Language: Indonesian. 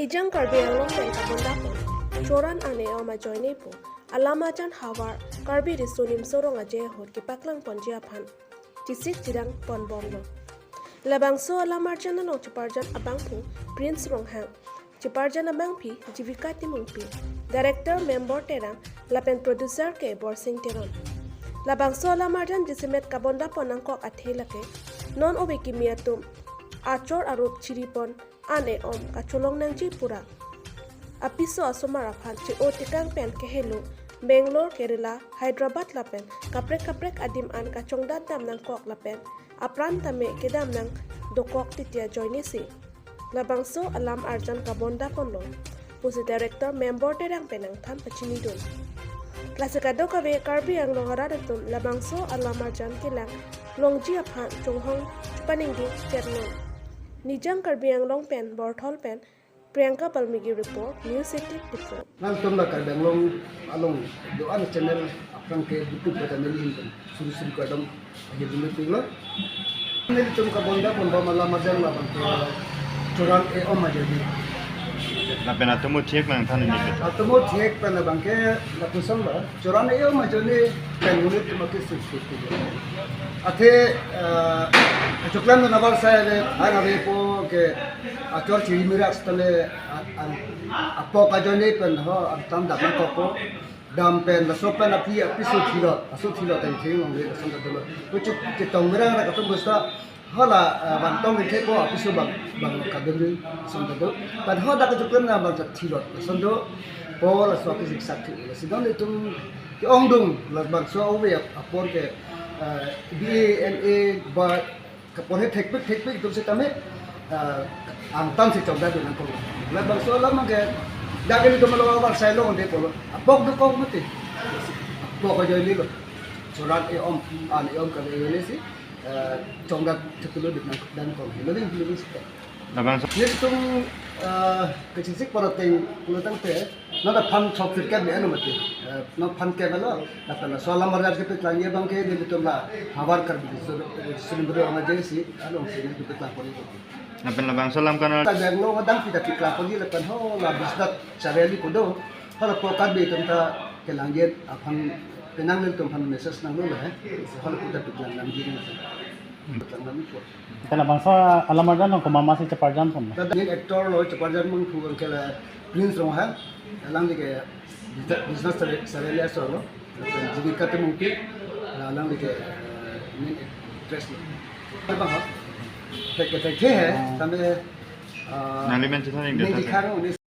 Nijang karbi ang longpen kabunda po. Choran ane o majoyne po. Alama jan hawar karbi risunim sorong aje hot kipaklang ponjia pan. Tisik jirang pon bomlo. Labang so alamar jan anong ciparjan abang po Prince Ronghang. Ciparjan abang pi Jivika Timung pi. Director member terang lapen producer ke Borsing Teron. Labang so alamar jan jisimet kabunda ponang kok athelake. Non obe kimiatum. Achor arup chiripon ane om kachulong nang jipura. Apiso asomara phan chi o tikang pen ke helo Bangalore Kerala Hyderabad lapen kaprek adim an kachongdat dam nang kok lapen apran tame kedam nang dokok titia joinisi. Labangso alam arjan kabonda ponlo. Pusi director member terang penang tham pachini dun. Klasikado kabe karbi ang longaradatum labangso alam arjan kilang longji aphan chonghong paninggi terno. Nijang karbiang long pen borthol pen Priyanka Palmigi report News City Dipro. Nang tumla karbiang long along doan channel apang ke butuh pada nilin suri-suri kadam aja dulu tinggal. Nilin tum kabonda pun bawa malam labang ke curang om aja di. Lapen atemu cek mang tan ini. Atemu cek pen labang ke lapusan lah curang om aja ni pen unit makin suri-suri. Ate coklat nabar saya le ana repo ke acor ciri miras tale apo kajone pen ho tam dak ko dam pen la sopan api asu thilo tai thing ngong le sang dalo pucuk ke tong mera na katum busta hala bantong ke ko api su bang kadeli sang dalo pad ho dak coklat na bang thilo sando po la so ke siksak thi sidon itu ke ongdung la bang so we apor ke BANA ba kapone teknik itu sih kami antam sih coba dengan kau. Lepas soal lama ke, dah kini tu malu awal saya loh deh polo. Apok tu kau mati, apok aja ini loh. Surat om kalau ini sih coba tertulis dengan dan kau. Lebih sih. Labang so Jadi tu kecil pada pulau tangte, nada pan chopper kan dia mati. Nak pan ke bala, kata soal lama dah kita lagi bang ke dia tu lah hawar kar sebelum orang aja sih, along sih itu kita poli tu. lapen labang so lam kana Kita yang kadang kita kita poli lepas ho lah bisat cari kudo, kalau pokat be tenta kelanjut akan penang itu pan message nang lo lah, kalau kita pikir lanjut ni. Kana bangsa alamar dan ko mama si Chaparjan pon. Tadi yang aktor lo Chaparjan mung kuang kela Prince Ronghang, alang di ke business sarelya solo, jadi kata mungkin alang di ke main actress lo. Apa bang? Tek hai, sampai nalimen chitha ning नहीं deta दिखा रहा हूँ